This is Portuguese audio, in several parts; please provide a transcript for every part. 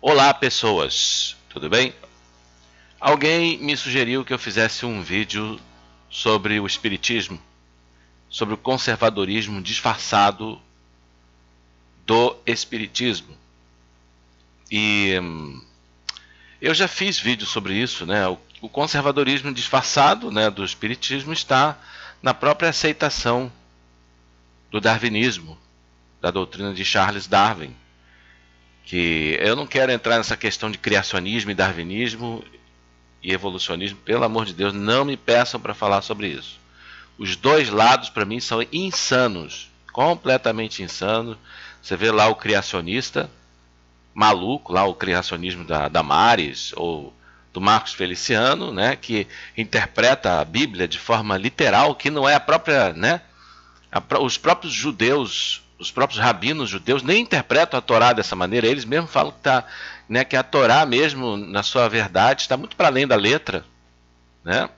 Olá pessoas, tudo bem? Alguém me sugeriu que eu fizesse um vídeo sobre o espiritismo, sobre o conservadorismo disfarçado do espiritismo. E eu já fiz vídeo sobre isso, né? O conservadorismo disfarçado, né, do espiritismo está na própria aceitação do darwinismo, da doutrina de Charles Darwin. Que eu não quero entrar nessa questão de criacionismo e darwinismo e evolucionismo, pelo amor de Deus, não me peçam para falar sobre isso. Os dois lados, para mim, são insanos, completamente insanos. Você vê lá o criacionista maluco, lá o criacionismo da Damares, ou do Marcos Feliciano, né, que interpreta a Bíblia de forma literal, que não é a própria, né, os próprios judeus, os próprios rabinos judeus nem interpretam a Torá dessa maneira. Eles mesmos falam que, né, que a Torá mesmo, na sua verdade, está muito para além da letra, né?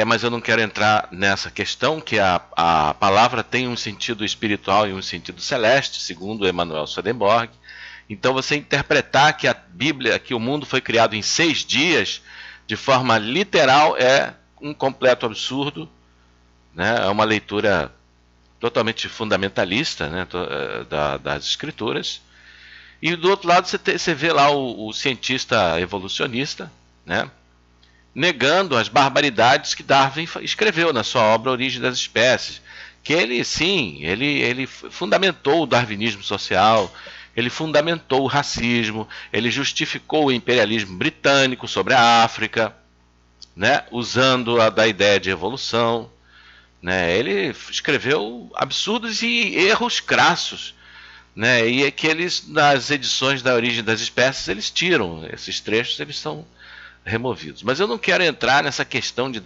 Mas eu não quero entrar nessa questão, que a palavra tem um sentido espiritual e um sentido celeste, segundo Emanuel Swedenborg. Então você interpretar que a Bíblia, que o mundo foi criado em 6 dias, de forma literal, é um completo absurdo, né? É uma leitura totalmente fundamentalista, né, das escrituras. E do outro lado você vê lá o cientista evolucionista, né, negando as barbaridades que Darwin escreveu na sua obra Origem das Espécies. Que ele, sim, ele fundamentou o darwinismo social, ele fundamentou o racismo, ele justificou o imperialismo britânico sobre a África, né, usando da ideia de evolução. Né? Ele escreveu absurdos e erros crassos, né? E é que eles, nas edições da Origem das Espécies, eles tiram esses trechos, eles são removidos. Mas eu não quero entrar nessa questão de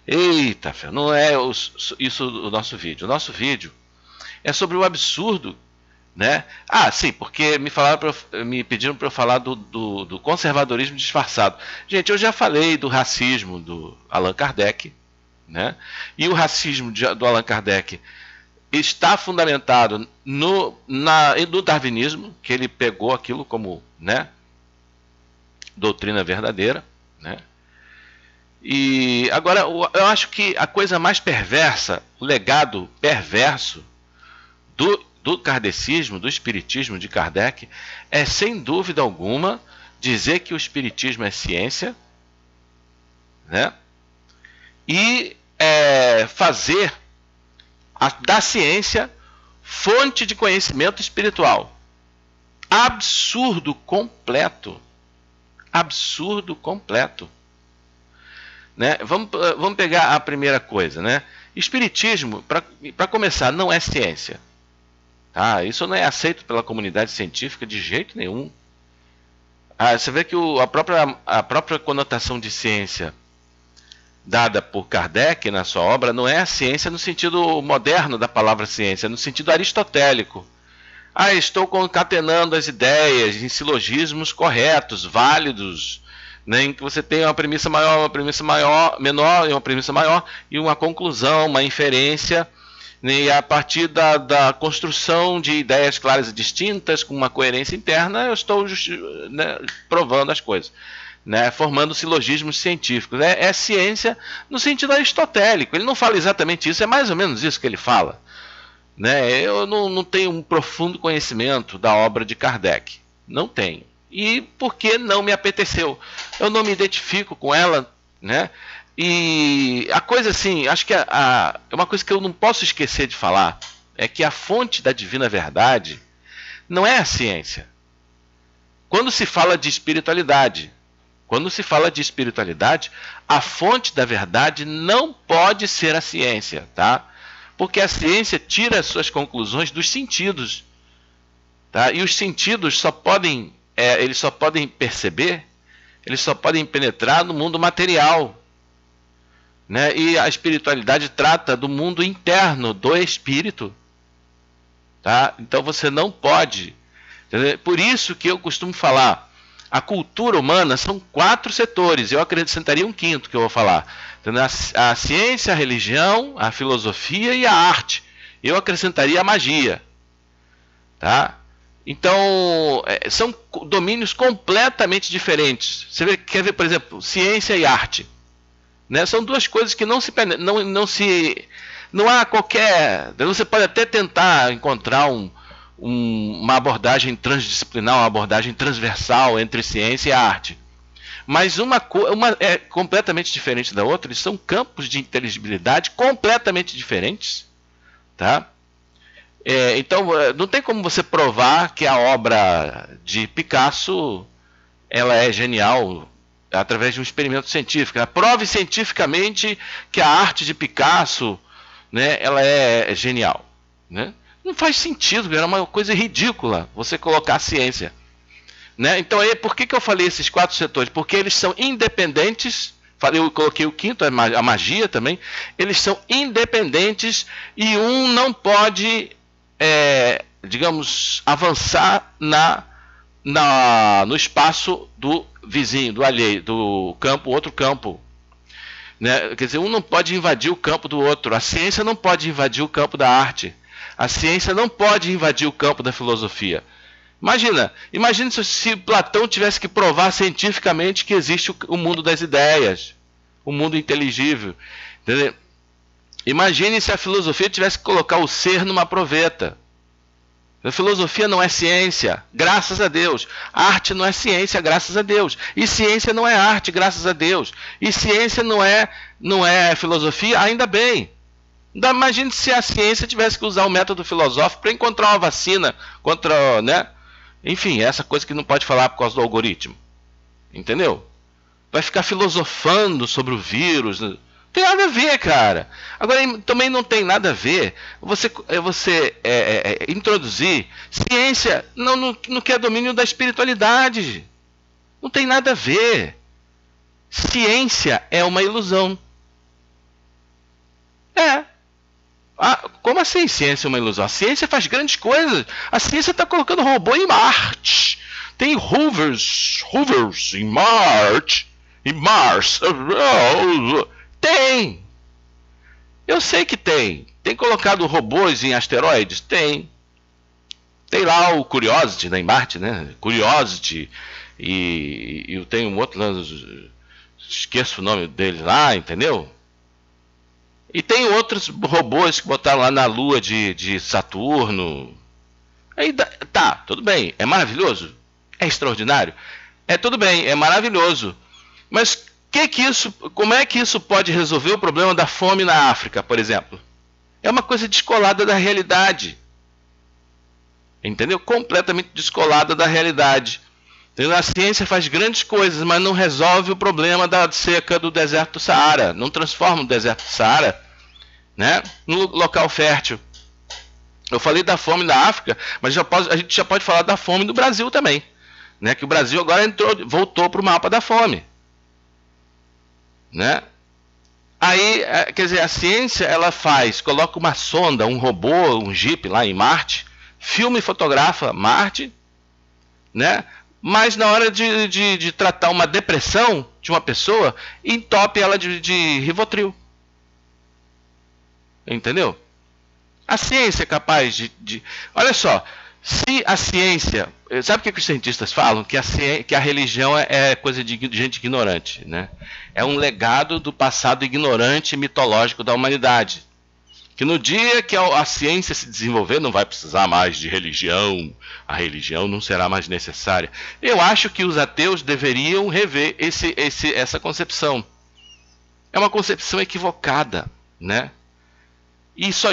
eita, não é isso o nosso vídeo. O nosso vídeo é sobre o absurdo, né? Ah, sim, porque me pediram para eu falar do conservadorismo disfarçado. Gente, eu já falei do racismo do Allan Kardec, né? E o racismo do Allan Kardec está fundamentado no darwinismo, que ele pegou aquilo como, né, doutrina verdadeira, né? E agora eu acho que a coisa mais perversa, o legado perverso do kardecismo, do espiritismo de Kardec, é sem dúvida alguma dizer que o espiritismo é ciência, né? E fazer da ciência fonte de conhecimento espiritual. Absurdo completo. Absurdo completo. Né? Vamos pegar a primeira coisa, né? Espiritismo, para começar, não é ciência. Tá? Isso não é aceito pela comunidade científica de jeito nenhum. Você vê que a própria conotação de ciência dada por Kardec na sua obra não é a ciência no sentido moderno da palavra ciência, no sentido aristotélico. Estou concatenando as ideias em silogismos corretos, válidos, né, em que você tem uma premissa maior, uma premissa menor e uma premissa maior, e uma conclusão, uma inferência, né, e a partir da construção de ideias claras e distintas, com uma coerência interna, eu estou né, provando as coisas. Né, formando silogismos científicos. É ciência no sentido aristotélico. Ele não fala exatamente isso, é mais ou menos isso que ele fala. Né? Eu não tenho um profundo conhecimento da obra de Kardec. Não tenho. E porque não me apeteceu. Eu não me identifico com ela. Né? E a coisa assim, acho que uma coisa que eu não posso esquecer de falar é que a fonte da divina verdade não é a ciência. Quando se fala de espiritualidade, a fonte da verdade não pode ser a ciência, tá? Porque a ciência tira as suas conclusões dos sentidos, tá? E os sentidos eles só podem perceber, eles só podem penetrar no mundo material, né? E a espiritualidade trata do mundo interno, do espírito, tá? Então você não pode. Entendeu? Por isso que eu costumo falar, a cultura humana são 4 setores. Eu acrescentaria um quinto que eu vou falar. A ciência, a religião, a filosofia e a arte. Eu acrescentaria a magia. Tá? Então, são domínios completamente diferentes. Você quer ver, por exemplo, ciência e arte, né? São duas coisas que não há qualquer. Você pode até tentar encontrar uma abordagem transdisciplinar, uma abordagem transversal entre ciência e arte. Mas uma é completamente diferente da outra, eles são campos de inteligibilidade completamente diferentes, tá? Então, não tem como você provar que a obra de Picasso ela é genial através de um experimento científico. Prove cientificamente que a arte de Picasso, né, ela é genial, né? Não faz sentido, era uma coisa ridícula você colocar a ciência, né? Então, por que eu falei esses 4 setores? Porque eles são independentes. Eu coloquei o quinto, a magia também. Eles são independentes e um não pode, digamos, avançar no espaço do vizinho, do alheio, do campo, outro campo, né? Quer dizer, um não pode invadir o campo do outro. A ciência não pode invadir o campo da arte. A ciência não pode invadir o campo da filosofia. Imagina se Platão tivesse que provar cientificamente que existe o mundo das ideias, o mundo inteligível. Entendeu? Imagine se a filosofia tivesse que colocar o ser numa proveta. A filosofia não é ciência, graças a Deus. A arte não é ciência, graças a Deus. E ciência não é arte, graças a Deus. E ciência não é filosofia, ainda bem. Imagine se a ciência tivesse que usar o método filosófico para encontrar uma vacina contra, né? Enfim, essa coisa que não pode falar por causa do algoritmo. Entendeu? Vai ficar filosofando sobre o vírus. Não tem nada a ver, cara. Agora, também não tem nada a ver você introduzir ciência no que é domínio da espiritualidade. Não tem nada a ver. Ciência é uma ilusão. Como assim ciência é uma ilusão? A ciência faz grandes coisas. A ciência está colocando robô em Marte. Tem rovers em Marte. Em Mars. Tem. Eu sei que tem. Tem colocado robôs em asteroides? Tem. Tem lá o Curiosity, né, em Marte, né? Curiosity. E eu tenho um outro, esqueço o nome dele lá, entendeu? E tem outros robôs que botaram lá na lua de Saturno. Aí tá, tudo bem. É maravilhoso? É extraordinário? Tudo bem, é maravilhoso. Mas como é que isso pode resolver o problema da fome na África, por exemplo? É uma coisa descolada da realidade. Entendeu? Completamente descolada da realidade. Entendeu? A ciência faz grandes coisas, mas não resolve o problema da seca do deserto do Saara. Não transforma o deserto do Saara, né, no local fértil. Eu falei da fome da África, mas a gente já pode falar da fome do Brasil também, né? Que o Brasil agora voltou para o mapa da fome, né? Aí, quer dizer, a ciência ela coloca uma sonda, um robô, um Jeep lá em Marte, filma e fotografa Marte, né? Mas na hora de tratar uma depressão de uma pessoa, entope ela de Rivotril. Entendeu? A ciência é capaz de... Olha só, se a ciência... Sabe o que os cientistas falam? Que a religião é coisa de gente ignorante, né? É um legado do passado ignorante e mitológico da humanidade. Que no dia que a ciência se desenvolver, não vai precisar mais de religião. A religião não será mais necessária. Eu acho que os ateus deveriam rever essa concepção. É uma concepção equivocada, né? E isso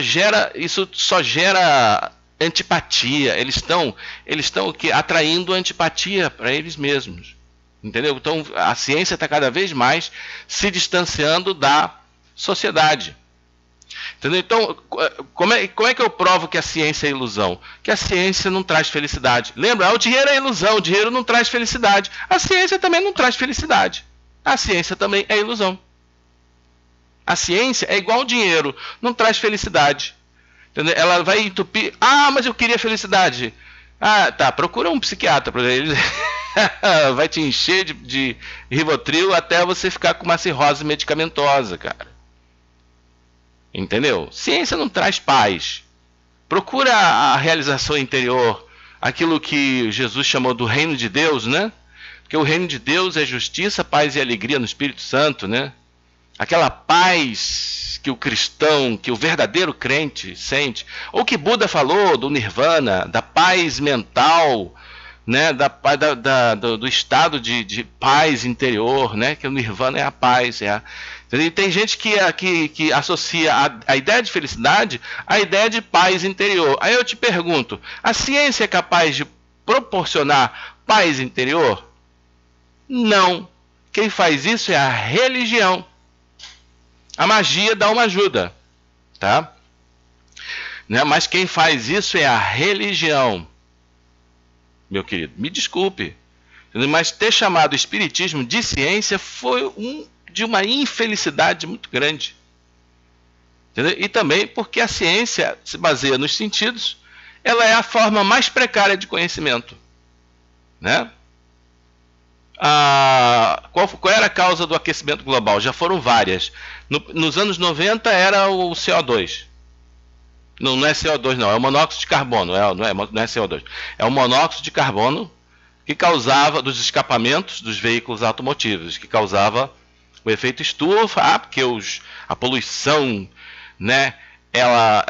só gera antipatia. Eles estão atraindo antipatia para eles mesmos. Entendeu? Então a ciência está cada vez mais se distanciando da sociedade. Entendeu? Então, como é que eu provo que a ciência é ilusão? Que a ciência não traz felicidade. Lembra? O dinheiro é ilusão, o dinheiro não traz felicidade. A ciência também não traz felicidade. A ciência também é ilusão. A ciência é igual ao dinheiro, não traz felicidade. Entendeu? Ela vai entupir. Mas eu queria felicidade. Tá, procura um psiquiatra para ele. Vai te encher de Rivotril até você ficar com uma cirrose medicamentosa, cara. Entendeu? Ciência não traz paz. Procura a realização interior. aquilo que Jesus chamou do reino de Deus, né? Porque o reino de Deus é justiça, paz e alegria no Espírito Santo, né? Aquela paz que o cristão, que o verdadeiro crente sente, ou que Buda falou do nirvana, da paz mental, né, do estado de paz interior, né, que o nirvana é a paz. E tem gente que associa a ideia de felicidade à ideia de paz interior. Aí eu te pergunto, a ciência é capaz de proporcionar paz interior? Não. Quem faz isso é a religião. A magia dá uma ajuda, tá? Né? Mas quem faz isso é a religião, meu querido. Me desculpe, mas ter chamado o espiritismo de ciência foi de uma infelicidade muito grande. Entendeu? E também porque a ciência se baseia nos sentidos, ela é a forma mais precária de conhecimento, né? Qual era a causa do aquecimento global? Já foram várias. Nos anos 90 era o CO2. Não é CO2 não, é o monóxido de carbono. Não é CO2. É o monóxido de carbono que causava, dos escapamentos dos veículos automotivos, que causava o efeito estufa, porque a poluição, né, ela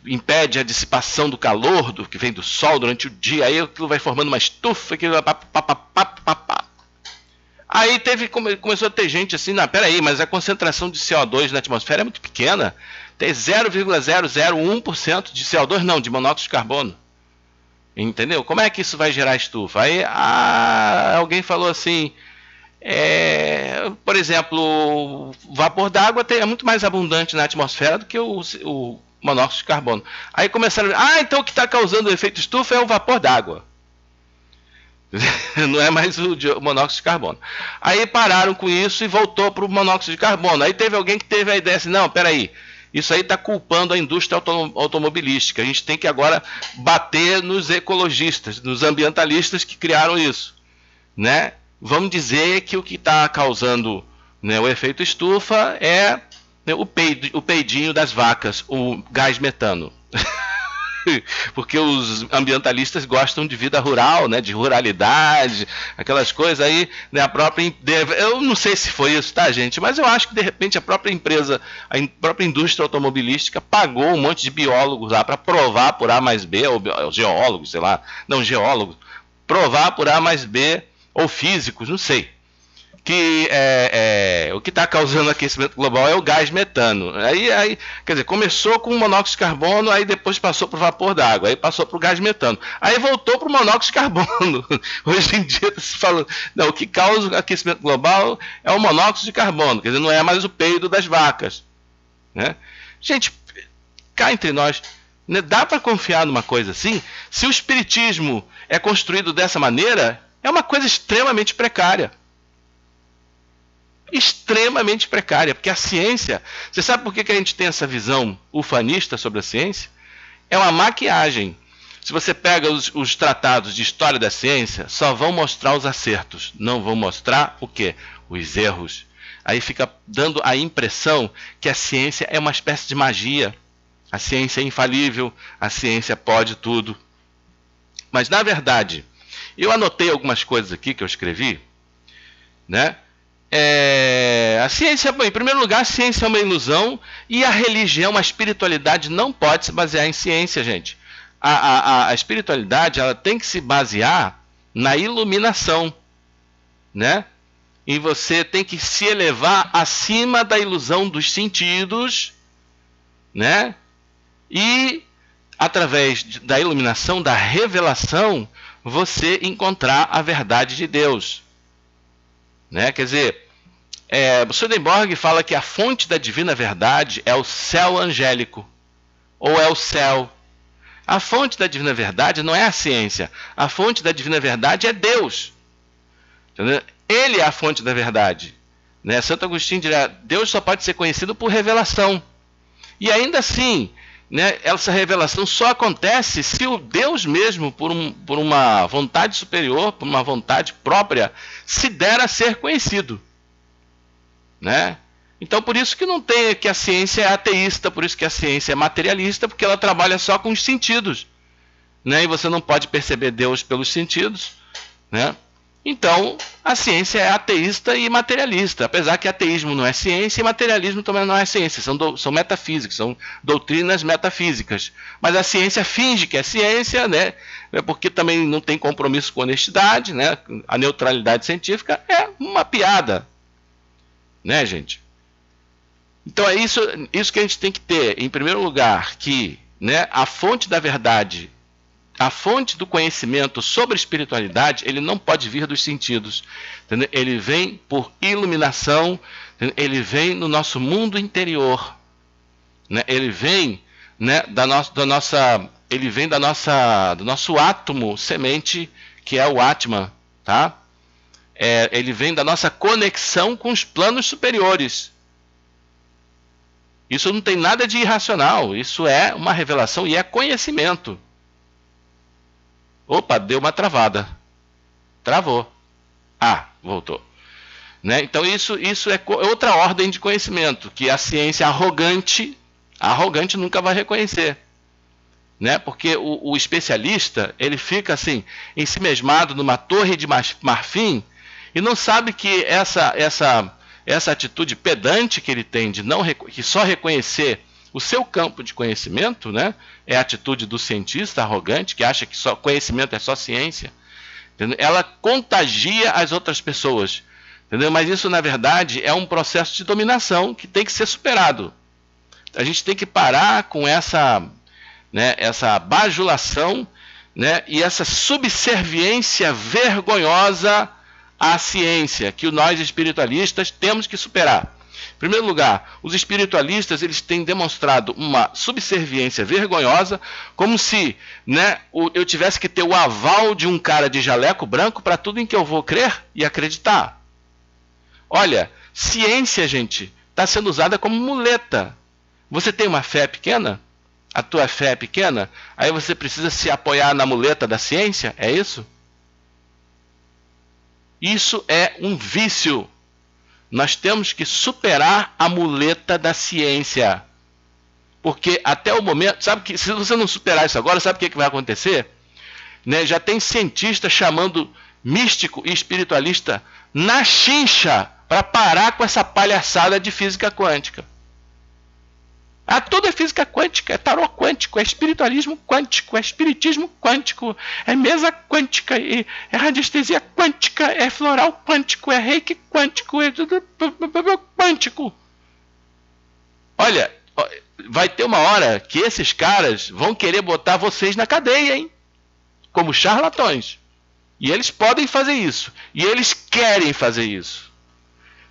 impede a dissipação do calor que vem do sol durante o dia, aí aquilo vai formando uma estufa, aí começou a ter gente assim, não, peraí, mas a concentração de CO2 na atmosfera é muito pequena, tem 0,001% de CO2, não, de monóxido de carbono. Entendeu? Como é que isso vai gerar estufa? Aí alguém falou assim, por exemplo, o vapor d'água é muito mais abundante na atmosfera do que o monóxido de carbono. Aí começaram a então o que está causando o efeito estufa é o vapor d'água. Não é mais o monóxido de carbono. Aí pararam com isso e voltou para o monóxido de carbono. Aí teve alguém que teve a ideia assim, não, peraí, isso aí está culpando a indústria automobilística. A gente tem que agora bater nos ecologistas, nos ambientalistas que criaram isso, né? Vamos dizer que o que está causando, né, o efeito estufa é, né, o peidinho das vacas, o gás metano. Porque os ambientalistas gostam de vida rural, né, de ruralidade, aquelas coisas aí, né, eu não sei se foi isso, tá, gente, mas eu acho que de repente a própria empresa, a própria indústria automobilística pagou um monte de biólogos lá para provar por A mais B, ou geólogos, sei lá, não, geólogos, provar por A mais B, ou físicos, não sei, que o que está causando aquecimento global é o gás metano. Aí, quer dizer, começou com o monóxido de carbono, aí depois passou para o vapor d'água, aí passou para o gás metano, aí voltou para o monóxido de carbono. Hoje em dia se fala, não, o que causa o aquecimento global é o monóxido de carbono, quer dizer, não é mais o peido das vacas, né? Gente, cá entre nós, né, dá para confiar numa coisa assim? Se o espiritismo é construído dessa maneira, é uma coisa extremamente precária. Extremamente precária, porque a ciência, você sabe por que a gente tem essa visão ufanista sobre a ciência? É uma maquiagem. Se você pega os tratados de história da ciência, só vão mostrar os acertos, não vão mostrar o quê? Os erros. Aí fica dando a impressão que a ciência é uma espécie de magia. A ciência é infalível, a ciência pode tudo. Mas na verdade, eu anotei algumas coisas aqui que eu escrevi, né? A ciência, em primeiro lugar, a ciência é uma ilusão e a religião, a espiritualidade não pode se basear em ciência, gente. A espiritualidade, ela tem que se basear na iluminação, né? E você tem que se elevar acima da ilusão dos sentidos, né? E através da iluminação, da revelação, você encontrar a verdade de Deus, né? Quer dizer, Swedenborg fala que a fonte da divina verdade é o céu angélico, ou é o céu. A fonte da divina verdade não é a ciência, a fonte da divina verdade é Deus. Entendeu? Ele é a fonte da verdade, né? Santo Agostinho dirá, Deus só pode ser conhecido por revelação. E ainda assim, né, essa revelação só acontece se o Deus mesmo, por uma vontade superior, por uma vontade própria, se der a ser conhecido, né? Então por isso que não tem, que a ciência é ateísta, por isso que a ciência é materialista, porque ela trabalha só com os sentidos, né? E você não pode perceber Deus pelos sentidos, né? Então, a ciência é ateísta e materialista, apesar que ateísmo não é ciência e materialismo também não é ciência, são metafísicos, são doutrinas metafísicas. Mas a ciência finge que é ciência, né? Porque também não tem compromisso com honestidade, né? A neutralidade científica é uma piada, né, gente? Então é isso que a gente tem que ter, em primeiro lugar, que, né, a fonte da verdade, a fonte do conhecimento sobre espiritualidade, ele não pode vir dos sentidos, entendeu? Ele vem por iluminação, entendeu? Ele vem no nosso mundo interior, né? Ele vem, né, ele vem do nosso átomo semente, que é o Atman, tá? Ele vem da nossa conexão com os planos superiores. Isso não tem nada de irracional, isso é uma revelação e é conhecimento. Opa, deu uma travada. Travou. Ah, voltou. Né? Então isso é outra ordem de conhecimento, que a ciência arrogante nunca vai reconhecer. Né? Porque o especialista, ele fica assim, ensimesmado numa torre de marfim e não sabe que essa atitude pedante que ele tem de que só reconhecer o seu campo de conhecimento, né, é a atitude do cientista arrogante que acha que só conhecimento é só ciência, entendeu? Ela contagia as outras pessoas, entendeu? Mas isso na verdade é um processo de dominação que tem que ser superado. A gente tem que parar com essa bajulação, né, e essa subserviência vergonhosa à ciência que nós espiritualistas temos que superar. Em primeiro lugar, os espiritualistas eles têm demonstrado uma subserviência vergonhosa, como se, né, eu tivesse que ter o aval de um cara de jaleco branco para tudo em que eu vou crer e acreditar. Olha, ciência, gente, está sendo usada como muleta. Você tem uma fé pequena? A tua fé é pequena? Aí você precisa se apoiar na muleta da ciência? É isso? Isso é um vício. Nós temos que superar a muleta da ciência. Porque até o momento, sabe que se você não superar isso agora, sabe o que vai acontecer? Né? Já tem cientista chamando místico e espiritualista na chincha para parar com essa palhaçada de física quântica. Tudo é física quântica, é tarô quântico, é espiritualismo quântico, é espiritismo quântico, é mesa quântica, é radiestesia quântica, é floral quântico, é reiki quântico, é tudo quântico. Olha, vai ter uma hora que esses caras vão querer botar vocês na cadeia, hein? Como charlatões. E eles podem fazer isso. E eles querem fazer isso.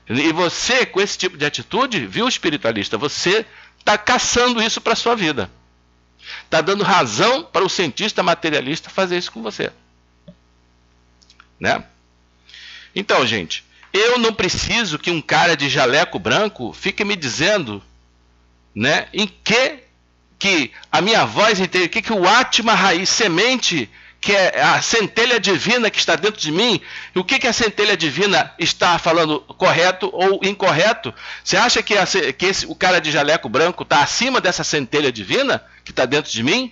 E você, com esse tipo de atitude, viu, espiritualista, você está caçando isso para a sua vida. Está dando razão para o cientista materialista fazer isso com você. Né? Então, gente, eu não preciso que um cara de jaleco branco fique me dizendo, né, em que a minha voz interior, que o Atma raiz semente, que é a centelha divina que está dentro de mim, e o que a centelha divina está falando correto ou incorreto? Você acha que o cara de jaleco branco está acima dessa centelha divina que está dentro de mim?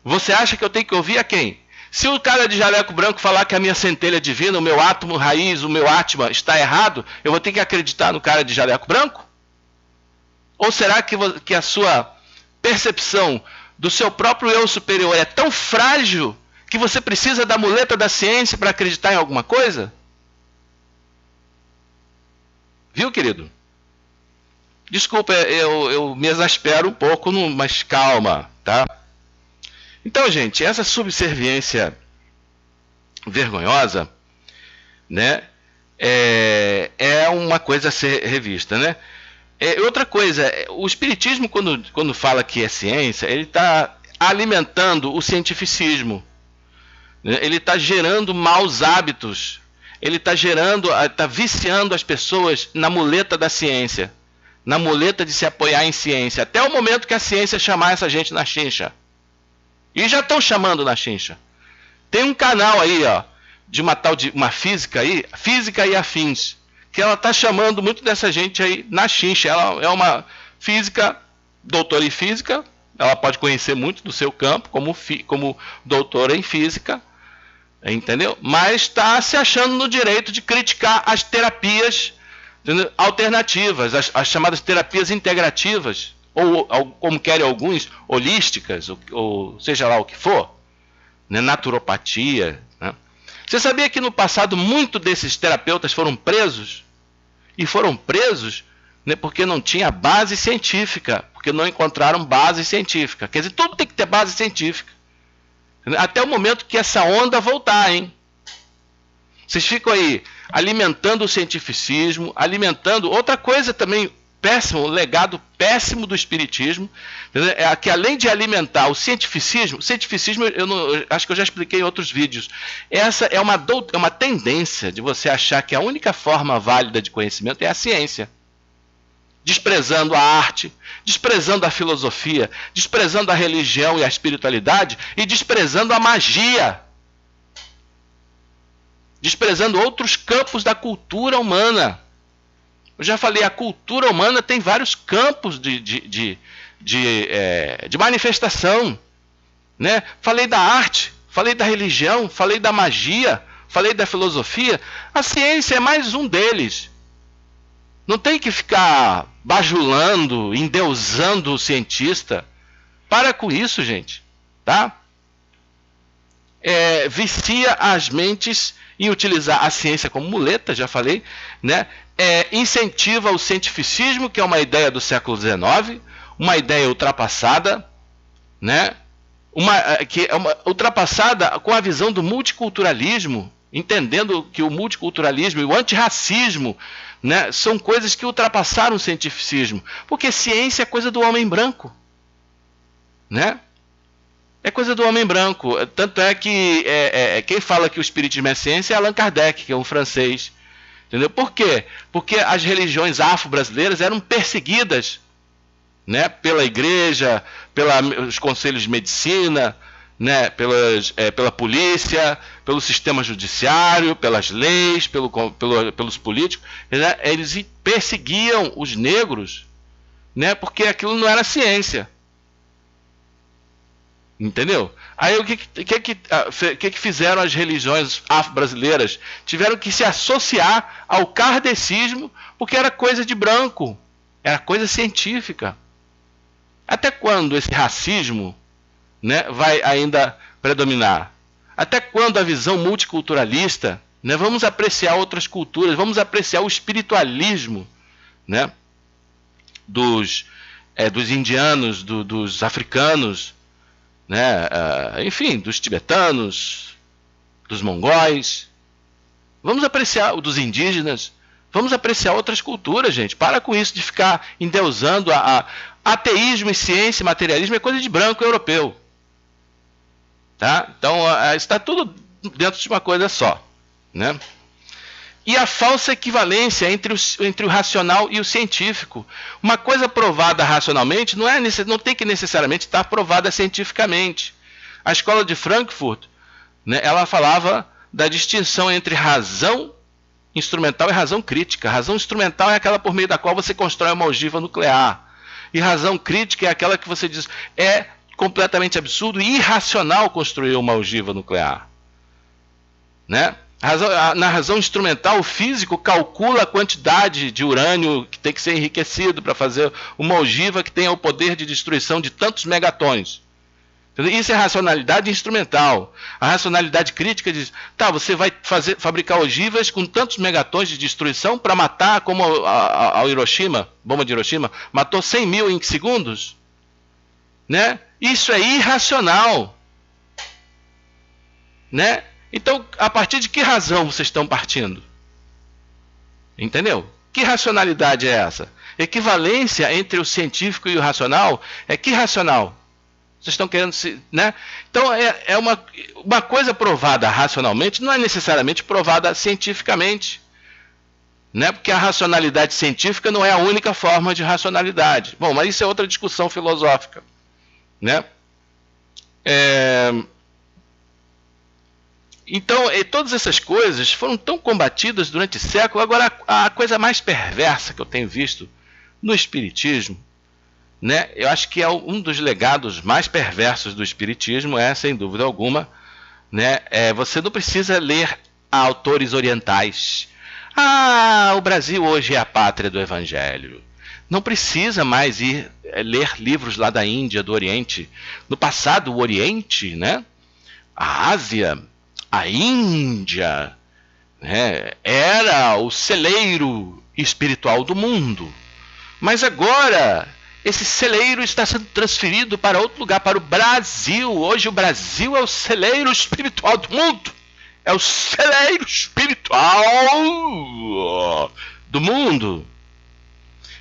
Você acha que eu tenho que ouvir a quem? Se o cara de jaleco branco falar que a minha centelha divina, o meu átomo raiz, o meu Atma está errado, eu vou ter que acreditar no cara de jaleco branco? Ou será que a sua percepção do seu próprio eu superior é tão frágil que você precisa da muleta da ciência para acreditar em alguma coisa? Viu, querido? Desculpa, eu me exaspero um pouco, mas calma, tá? Então, gente, essa subserviência vergonhosa, né, é uma coisa a ser revista, né? Outra coisa, o espiritismo quando fala que é ciência, ele está alimentando o cientificismo, né? Ele está gerando maus hábitos, ele está viciando as pessoas na muleta da ciência, na muleta de se apoiar em ciência, até o momento que a ciência chamar essa gente na chincha. E já estão chamando na chincha. Tem um canal aí, ó, de uma física aí, Física e Afins, que ela está chamando muito dessa gente aí na chincha. Ela é uma física, doutora em física, ela pode conhecer muito do seu campo, como doutora em física, entendeu? Mas está se achando no direito de criticar as terapias, entendeu, alternativas, as chamadas terapias integrativas, ou como querem alguns, holísticas, ou seja lá o que for, né? Naturopatia. Né? Você sabia que no passado muitos desses terapeutas foram presos? E foram presos, né, porque não tinha base científica, porque não encontraram base científica. Quer dizer, tudo tem que ter base científica. Até o momento que essa onda voltar, hein? Vocês ficam aí alimentando o cientificismo, alimentando outra coisa também péssimo, um legado péssimo do espiritismo, é que além de alimentar o cientificismo eu acho que eu já expliquei em outros vídeos. Essa é uma tendência de você achar que a única forma válida de conhecimento é a ciência. Desprezando a arte, desprezando a filosofia, desprezando a religião e a espiritualidade e desprezando a magia. Desprezando outros campos da cultura humana. Eu já falei, a cultura humana tem vários campos de manifestação. Né? Falei da arte, falei da religião, falei da magia, falei da filosofia. A ciência é mais um deles. Não tem que ficar bajulando, endeusando o cientista. Para com isso, gente. Tá? Vicia as mentes em utilizar a ciência como muleta, já falei, né? Incentiva o cientificismo, que é uma ideia do século XIX, uma ideia ultrapassada, né? Que é uma ultrapassada com a visão do multiculturalismo, entendendo que o multiculturalismo e o antirracismo, né, são coisas que ultrapassaram o cientificismo, porque ciência é coisa do homem branco, né? É coisa do homem branco. Tanto é que quem fala que o espiritismo é ciência é Allan Kardec, que é um francês. Entendeu? Por quê? Porque as religiões afro-brasileiras eram perseguidas, né, pela igreja, pelos conselhos de medicina, né, pela polícia, pelo sistema judiciário, pelas leis, pelos políticos. Né? Eles perseguiam os negros, né, porque aquilo não era ciência. Entendeu? Aí o que fizeram as religiões afro-brasileiras? Tiveram que se associar ao kardecismo, porque era coisa de branco, era coisa científica. Até quando esse racismo, né, vai ainda predominar? Até quando a visão multiculturalista, né, vamos apreciar outras culturas, vamos apreciar o espiritualismo, né, dos indianos, dos africanos, né, enfim, dos tibetanos, dos mongóis. Vamos apreciar o dos indígenas. Vamos apreciar outras culturas, gente. Para com isso de ficar endeusando ateísmo e ciência e materialismo é coisa de branco europeu. Tá? Então, está tudo dentro de uma coisa só, né? E a falsa equivalência entre o racional e o científico. Uma coisa provada racionalmente não tem que necessariamente estar provada cientificamente. A escola de Frankfurt, né, ela falava da distinção entre razão instrumental e razão crítica. Razão instrumental é aquela por meio da qual você constrói uma ogiva nuclear. E razão crítica é aquela que você diz é completamente absurdo e irracional construir uma ogiva nuclear. Né? Na razão instrumental, o físico calcula a quantidade de urânio que tem que ser enriquecido para fazer uma ogiva que tenha o poder de destruição de tantos megatons. Isso é racionalidade instrumental. A racionalidade crítica diz, tá, você vai fabricar ogivas com tantos megatons de destruição para matar, como a Hiroshima, bomba de Hiroshima, matou 100 mil em segundos? Né? Isso é irracional. Né? Então, a partir de que razão vocês estão partindo? Entendeu? Que racionalidade é essa? Equivalência entre o científico e o racional é que racional? Vocês estão querendo se... Né? Então, uma coisa provada racionalmente não é necessariamente provada cientificamente. Né? Porque a racionalidade científica não é a única forma de racionalidade. Bom, mas isso é outra discussão filosófica. Né? Então, todas essas coisas foram tão combatidas durante séculos. Agora, a coisa mais perversa que eu tenho visto no espiritismo, né? Eu acho que é um dos legados mais perversos do espiritismo, sem dúvida alguma, né? Você não precisa ler autores orientais. O Brasil hoje é a pátria do Evangelho. Não precisa mais ir ler livros lá da Índia, do Oriente. No passado, o Oriente, né? A Ásia, a Índia, né? Era o celeiro espiritual do mundo. Mas agora esse celeiro está sendo transferido para outro lugar, para o Brasil. Hoje o Brasil é o celeiro espiritual do mundo. É o celeiro espiritual do mundo.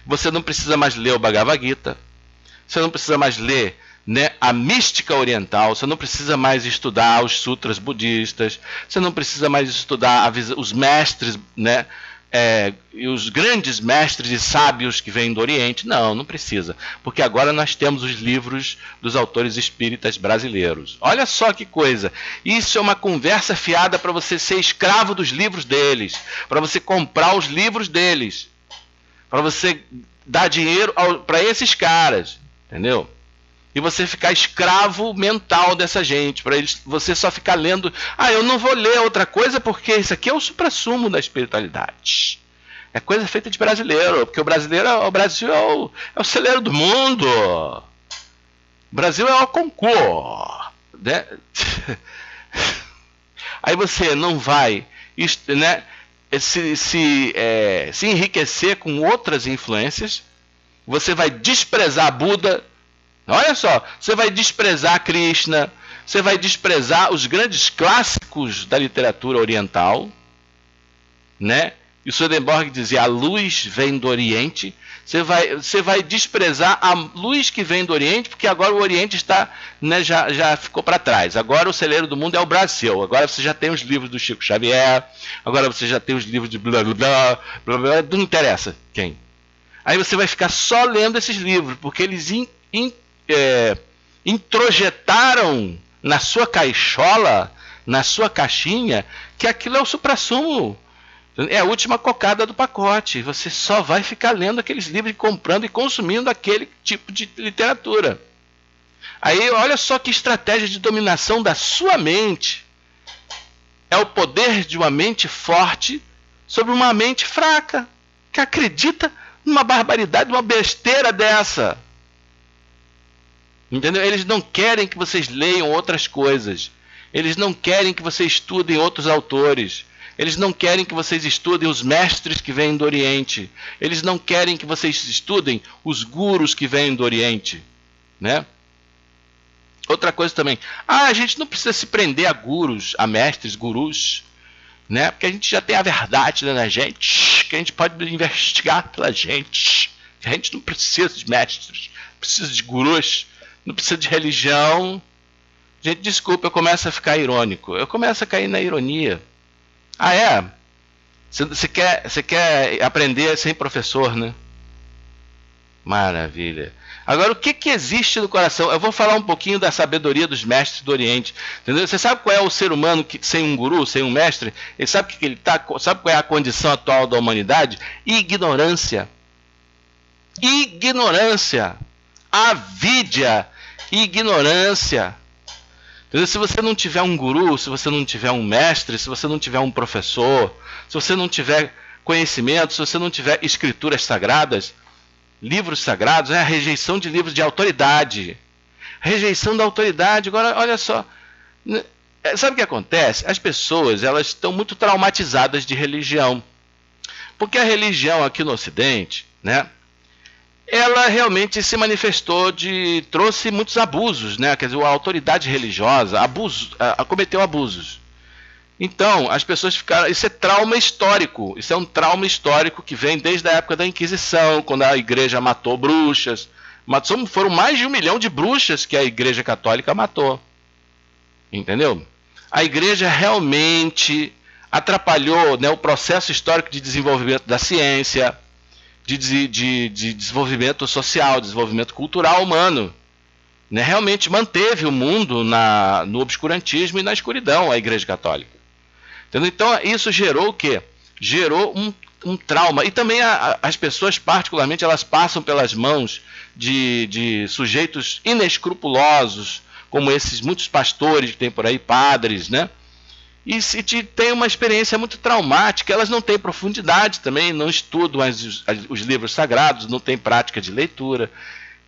Você não precisa mais ler o Bhagavad Gita. Você não precisa mais ler, né, a mística oriental. Você não precisa mais estudar os sutras budistas. Você não precisa mais estudar os mestres, né, e os grandes mestres e sábios que vêm do Oriente. Não precisa. Porque agora nós temos os livros dos autores espíritas brasileiros. Olha só que coisa. Isso é uma conversa fiada para você ser escravo dos livros deles. Para você comprar os livros deles. Para você dar dinheiro para esses caras. Entendeu? E você ficar escravo mental dessa gente, para você só ficar lendo. Eu não vou ler outra coisa porque isso aqui é o suprassumo da espiritualidade. É coisa feita de brasileiro, porque o Brasil é o celeiro do mundo. O Brasil é o concurso, né? Aí você não vai, né, se enriquecer com outras influências. Você vai desprezar Buda. Olha só, você vai desprezar Krishna, você vai desprezar os grandes clássicos da literatura oriental, né? E o Swedenborg dizia: a luz vem do Oriente. Você vai desprezar a luz que vem do Oriente, porque agora o Oriente está, né, já ficou para trás. Agora o celeiro do mundo é o Brasil. Agora você já tem os livros do Chico Xavier, agora você já tem os livros de blá blá blá, blá, blá, não interessa quem. Aí você vai ficar só lendo esses livros, porque eles introjetaram na sua caixola, na sua caixinha, que aquilo é o suprassumo. É a última cocada do pacote. Você só vai ficar lendo aqueles livros, comprando e consumindo aquele tipo de literatura. Aí olha só que estratégia de dominação da sua mente. É o poder de uma mente forte sobre uma mente fraca, que acredita numa barbaridade, numa besteira dessa. Entendeu? Eles não querem que vocês leiam outras coisas. Eles não querem que vocês estudem outros autores. Eles não querem que vocês estudem os mestres que vêm do Oriente. Eles não querem que vocês estudem os gurus que vêm do Oriente, né? Outra coisa também. A gente não precisa se prender a gurus, a mestres, gurus, né? Porque a gente já tem a verdade na gente, que a gente pode investigar pela gente. A gente não precisa de mestres, precisa de gurus, não precisa de religião. Gente, desculpa, eu começo a ficar irônico. Eu começo a cair na ironia. Você quer aprender sem professor, né? Maravilha. Agora, o que existe no coração? Eu vou falar um pouquinho da sabedoria dos mestres do Oriente. Entendeu? Você sabe qual é o ser humano sem um guru, sem um mestre? Ele sabe que ele tá. Sabe qual é a condição atual da humanidade? Ignorância. Ignorância. Avídia. Ignorância. Se você não tiver um guru, se você não tiver um mestre, se você não tiver um professor, se você não tiver conhecimento, se você não tiver escrituras sagradas, livros sagrados, é a rejeição de livros de autoridade. Rejeição da autoridade. Agora, olha só. Sabe o que acontece? As pessoas, elas estão muito traumatizadas de religião. Porque a religião aqui no Ocidente, né? Ela realmente se manifestou trouxe muitos abusos, né? Quer dizer, a autoridade religiosa cometeu abusos. Então, as pessoas ficaram. Isso é trauma histórico. Isso é um trauma histórico que vem desde a época da Inquisição, quando a igreja matou bruxas. Foram mais de 1 milhão de bruxas que a Igreja Católica matou. Entendeu? A igreja realmente atrapalhou, né, o processo histórico de desenvolvimento da ciência, de desenvolvimento social, desenvolvimento cultural humano, né? Realmente manteve o mundo no obscurantismo e na escuridão, a Igreja Católica. Entendeu? Então isso gerou o quê? Gerou um trauma. E também as pessoas, particularmente, elas passam pelas mãos de sujeitos inescrupulosos, como esses muitos pastores que tem por aí, padres, né? E se tem uma experiência muito traumática, elas não têm profundidade também, não estudam os livros sagrados, não têm prática de leitura,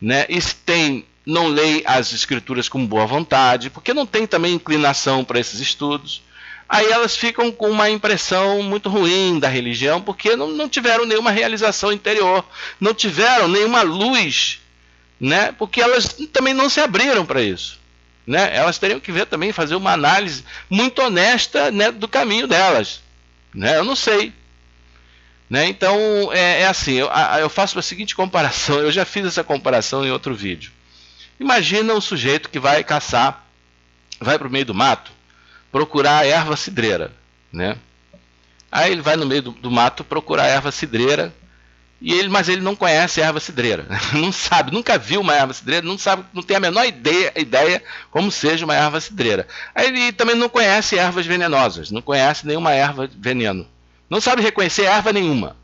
né? E se tem, não leem as escrituras com boa vontade, porque não tem também inclinação para esses estudos. Aí elas ficam com uma impressão muito ruim da religião, porque não tiveram nenhuma realização interior, não tiveram nenhuma luz, né? Porque elas também não se abriram para isso. Né? Elas teriam que ver também, fazer uma análise muito honesta, né, do caminho delas. Né? Eu não sei. Né? Então, é assim, eu faço a seguinte comparação, eu já fiz essa comparação em outro vídeo. Imagina um sujeito que vai caçar, vai para o meio do mato, procurar a erva cidreira. Né? Aí ele vai no meio do mato procurar a erva cidreira, mas ele não conhece a erva cidreira, não sabe, nunca viu uma erva cidreira, não sabe, não tem a menor ideia como seja uma erva cidreira. Aí ele também não conhece ervas venenosas, não conhece nenhuma erva veneno, não sabe reconhecer erva nenhuma.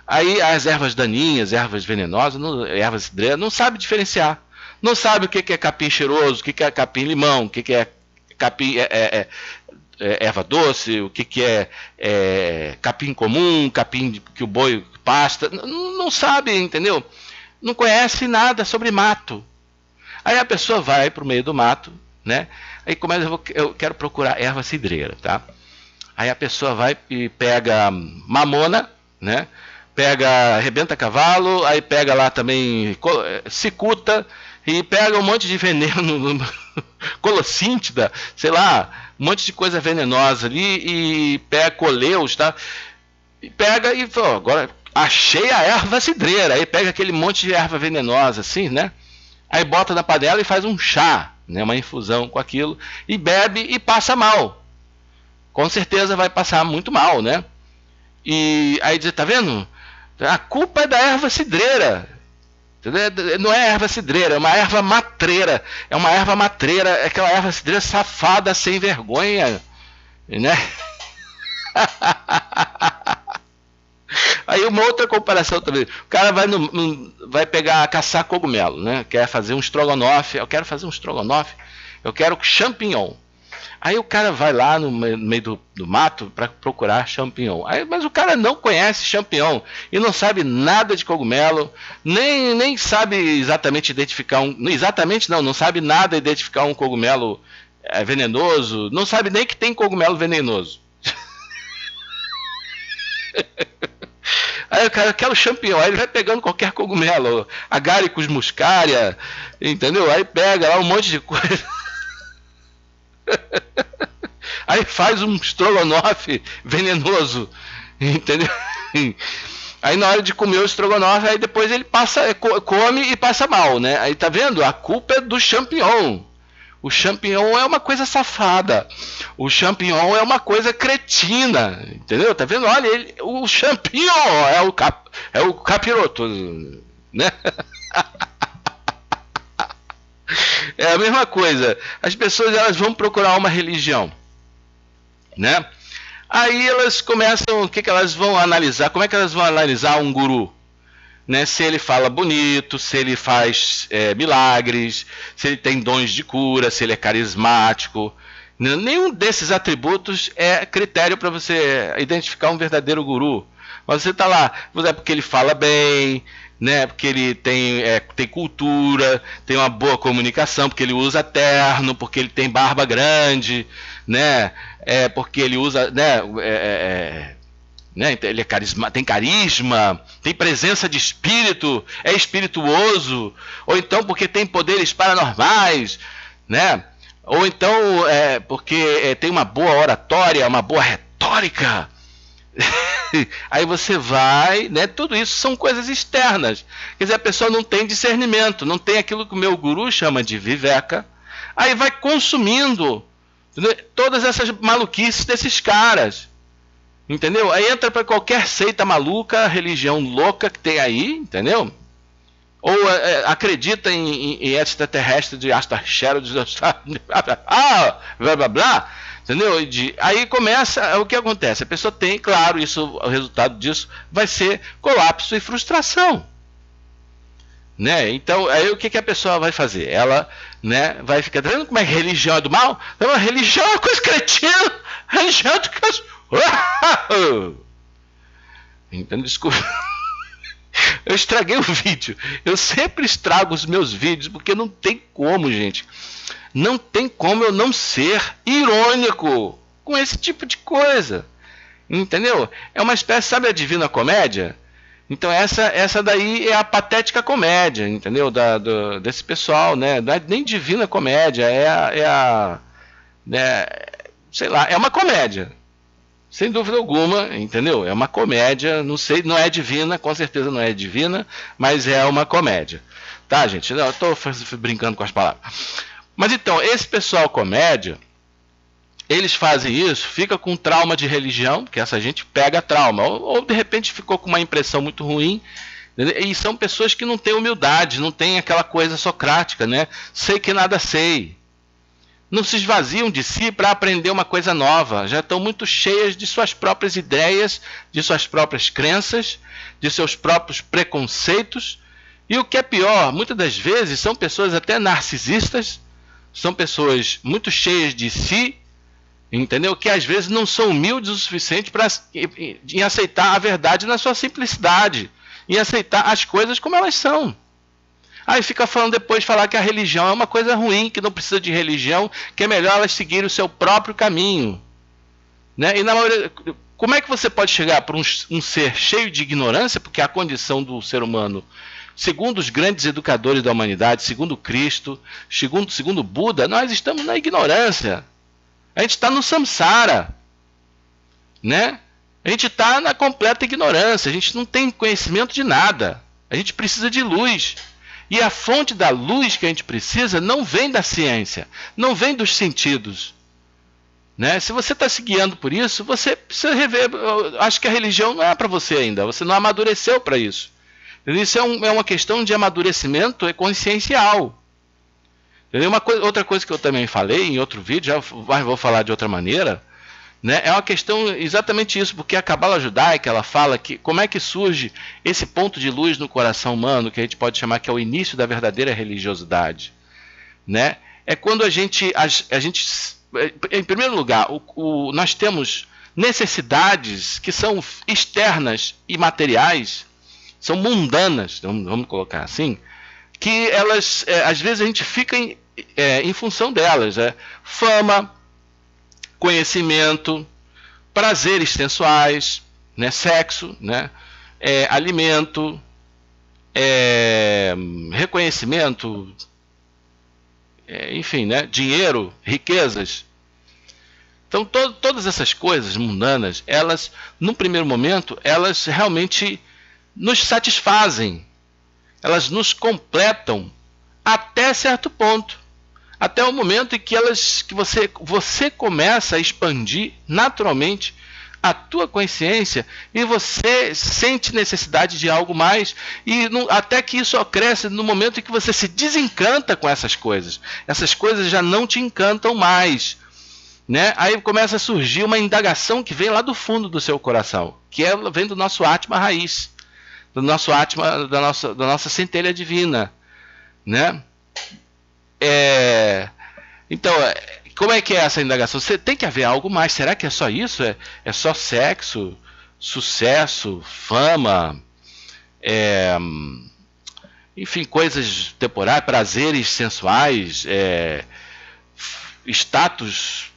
Aí as ervas daninhas, ervas venenosas, ervas cidreiras, não sabe diferenciar, não sabe o que é capim cheiroso, o que é capim limão, o que é capim erva doce, o que é capim comum, capim que o boi pasta, não sabe, entendeu? Não conhece nada sobre mato. Aí a pessoa vai para o meio do mato, né? Aí começa, eu quero procurar erva cidreira, tá? Aí a pessoa vai e pega mamona, né? Arrebenta cavalo, aí pega lá também cicuta e pega um monte de veneno, colossíntida, sei lá, um monte de coisa venenosa ali e pega coleus, tá? E pega e fala, agora achei a erva cidreira. Aí pega aquele monte de erva venenosa assim, né? Aí bota na panela e faz um chá, né? Uma infusão com aquilo e bebe e passa mal. Com certeza vai passar muito mal, né? E aí diz, tá vendo? A culpa é da erva cidreira. Não é erva cidreira, é uma erva matreira. É uma erva matreira, é aquela erva cidreira safada, sem vergonha, né? Aí uma outra comparação também. O cara vai caçar cogumelo, né? Quer fazer um estrogonofe. Eu quero fazer um estrogonofe. Eu quero champignon. Aí o cara vai lá no meio do mato para procurar champignon. Mas o cara não conhece champignon e não sabe nada de cogumelo, nem sabe exatamente identificar não sabe nada identificar um cogumelo venenoso, não sabe nem que tem cogumelo venenoso. Aí o cara quer o champignon, aí ele vai pegando qualquer cogumelo, Agaricus muscaria, entendeu? Aí pega lá um monte de coisa. Aí faz um estrogonofe venenoso, entendeu? Aí na hora de comer o estrogonofe, aí depois ele come e passa mal, né? Aí tá vendo? A culpa é do champignon. O champignon é uma coisa safada. O champignon é uma coisa cretina, entendeu? Tá vendo? Olha, o champignon é o capiroto, né? É a mesma coisa. As pessoas elas vão procurar uma religião, né? Aí elas começam, o que elas vão analisar? Como é que elas vão analisar um guru? Né? Se ele fala bonito, se ele faz milagres, se ele tem dons de cura, se ele é carismático. Nenhum desses atributos é critério para você identificar um verdadeiro guru. Mas você está lá, porque ele fala bem, né? Porque ele tem cultura, tem uma boa comunicação, porque ele usa terno, porque ele tem barba grande, né? Porque ele usa, né? Ele tem carisma, tem presença de espírito, é espirituoso, ou então porque tem poderes paranormais, né? Ou então porque tem uma boa oratória, uma boa retórica. Aí você vai, né? Tudo isso são coisas externas. Quer dizer, a pessoa não tem discernimento, não tem aquilo que o meu guru chama de viveca. Aí vai consumindo, entendeu? Todas essas maluquices desses caras. Entendeu? Aí entra para qualquer seita maluca, religião louca que tem aí, entendeu? Ou acredita em extraterrestre de Astarchero, blá blá blá, entendeu? Aí começa, o que acontece? A pessoa tem, claro, o resultado disso vai ser colapso e frustração. né? Então, aí o que, que a pessoa vai fazer? Ela, né, vai ficar, tá vendo como é que religião é do mal? Então, a religião é uma coisa cretina, a religião é do caso. Então, desculpa. Eu estraguei o vídeo. Eu sempre estrago os meus vídeos, porque não tem como, gente. Não tem como eu não ser irônico com esse tipo de coisa. Entendeu? É uma espécie, sabe a Divina Comédia? Então essa daí é a patética comédia, entendeu? Desse pessoal, né? Não é nem Divina Comédia, né? Sei lá, é uma comédia. Sem dúvida alguma, entendeu? É uma comédia, não sei, não é divina, com certeza não é divina, mas é uma comédia. Tá, gente? Não, eu tô brincando com as palavras. Mas então, esse pessoal comédia, eles fazem isso, fica com trauma de religião, porque essa gente pega trauma, ou de repente ficou com uma impressão muito ruim, e são pessoas que não têm humildade, não têm aquela coisa socrática, né? Sei que nada sei. Não se esvaziam de si para aprender uma coisa nova, já estão muito cheias de suas próprias ideias, de suas próprias crenças, de seus próprios preconceitos, e o que é pior, muitas das vezes são pessoas até narcisistas, são pessoas muito cheias de si, entendeu? Que às vezes não são humildes o suficiente para em aceitar a verdade na sua simplicidade, em aceitar as coisas como elas são. Aí fica falando depois, falar que a religião é uma coisa ruim, que não precisa de religião, que é melhor elas seguirem o seu próprio caminho, né? E na maioria, como é que você pode chegar para um ser cheio de ignorância, porque a condição do ser humano, segundo os grandes educadores da humanidade, segundo Cristo, segundo Buda, nós estamos na ignorância. A gente está no samsara, né? A gente está na completa ignorância, a gente não tem conhecimento de nada. A gente precisa de luz. E a fonte da luz que a gente precisa não vem da ciência, não vem dos sentidos. Né? Se você está se guiando por isso, você precisa rever. Eu acho que a religião não é para você ainda, você não amadureceu para isso. Isso é uma questão de amadurecimento consciencial. Outra coisa que eu também falei em outro vídeo, já vou falar de outra maneira, né? É uma questão exatamente isso, porque a Cabala Judaica ela fala que como é que surge esse ponto de luz no coração humano, que a gente pode chamar que é o início da verdadeira religiosidade, né? É quando a gente em primeiro lugar, nós temos necessidades que são externas e materiais, são mundanas, vamos colocar assim, que elas, às vezes a gente fica em função delas, fama, conhecimento, prazeres sensuais, né, sexo, né, alimento, reconhecimento, enfim, né, dinheiro, riquezas. Então todas essas coisas mundanas, elas, num primeiro momento, elas realmente nos satisfazem, elas nos completam até certo ponto. Até o momento em que você começa a expandir naturalmente a tua consciência e você sente necessidade de algo mais e até que isso cresce no momento em que você se desencanta com essas coisas. Essas coisas já não te encantam mais, né? Aí começa a surgir uma indagação que vem lá do fundo do seu coração, que vem do nosso Atma raiz, do nosso Atma, da nossa centelha divina, né? Então, como é que é essa indagação? Você tem que haver algo mais. Será que é só isso? É só sexo, sucesso, fama, enfim, coisas temporais, prazeres sensuais, status,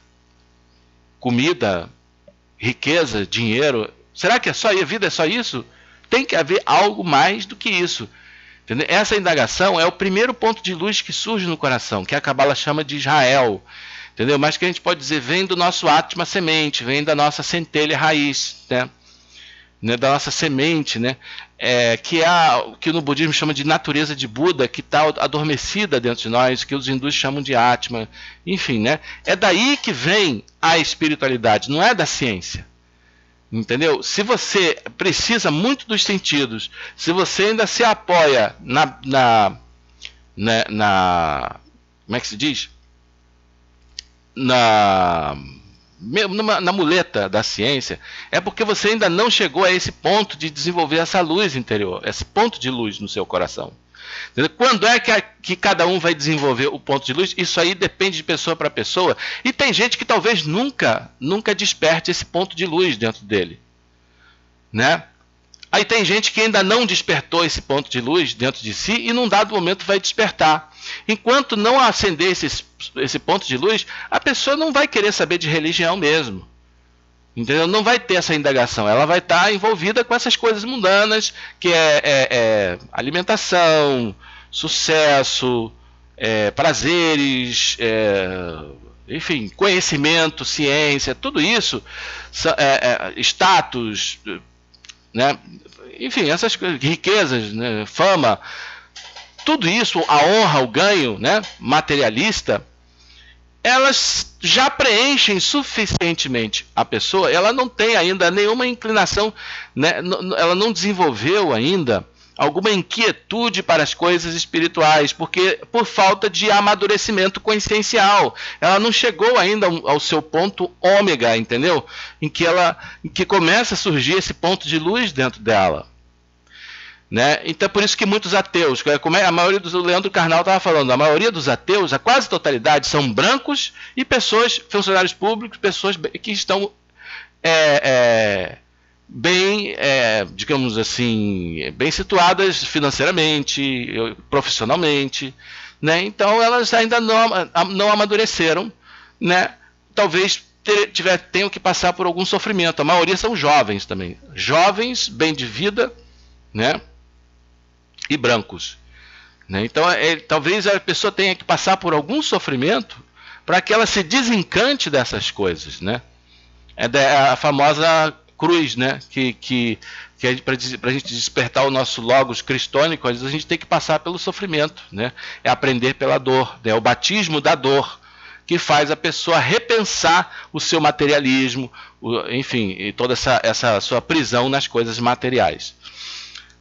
comida, riqueza, dinheiro. Será que é só a vida é só isso? Tem que haver algo mais do que isso. Entendeu? Essa indagação é o primeiro ponto de luz que surge no coração, que a Cabala chama de Israel. Entendeu? Mas que a gente pode dizer, vem do nosso Atma semente, vem da nossa centelha raiz, né? Da nossa semente, né? Que no budismo chama de natureza de Buda, que está adormecida dentro de nós, que os hindus chamam de Atma. Enfim, né? É daí que vem a espiritualidade, não é da ciência. Entendeu? Se você precisa muito dos sentidos, se você ainda se apoia como é que se diz? Na muleta da ciência, é porque você ainda não chegou a esse ponto de desenvolver essa luz interior, esse ponto de luz no seu coração. Entendeu? Quando é que cada um vai desenvolver o ponto de luz? Isso aí depende de pessoa para pessoa. E tem gente que talvez nunca desperte esse ponto de luz dentro dele, né? Aí tem gente que ainda não despertou esse ponto de luz dentro de si e num dado momento vai despertar. Enquanto não acender esse ponto de luz, a pessoa não vai querer saber de religião mesmo. Entendeu? Não vai ter essa indagação. Ela vai estar envolvida com essas coisas mundanas, que é alimentação, sucesso, prazeres, enfim, conhecimento, ciência, tudo isso, status, né? Enfim, essas riquezas, né? Fama, tudo isso, a honra, o ganho, né? Materialista, elas já preenchem suficientemente a pessoa. Ela não tem ainda nenhuma inclinação, né? Ela não desenvolveu ainda alguma inquietude para as coisas espirituais, porque por falta de amadurecimento consciencial, ela não chegou ainda ao seu ponto ômega, entendeu? Em que começa a surgir esse ponto de luz dentro dela, né? Então por isso que muitos ateus, como a maioria o Leandro Carnal estava falando, a maioria dos ateus, a quase totalidade, são brancos e pessoas, funcionários públicos, pessoas que estão bem, digamos assim, bem situadas financeiramente, profissionalmente, né? Então elas ainda não amadureceram, né? Talvez tenham que passar por algum sofrimento. A maioria são jovens também, jovens, bem de vida, né? E brancos, né? Então talvez a pessoa tenha que passar por algum sofrimento para que ela se desencante dessas coisas, né? A famosa cruz, né? Que para a gente despertar o nosso logos cristônico, às vezes a gente tem que passar pelo sofrimento, né? É aprender pela dor, né? O batismo da dor que faz a pessoa repensar o seu materialismo, enfim, e toda essa sua prisão nas coisas materiais.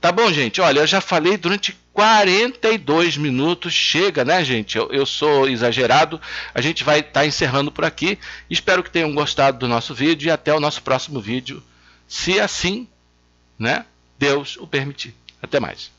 Tá bom, gente? Olha, eu já falei durante 42 minutos. Chega, né, gente? Eu sou exagerado. A gente vai estar encerrando por aqui. Espero que tenham gostado do nosso vídeo e até o nosso próximo vídeo, se assim, né, Deus o permitir. Até mais.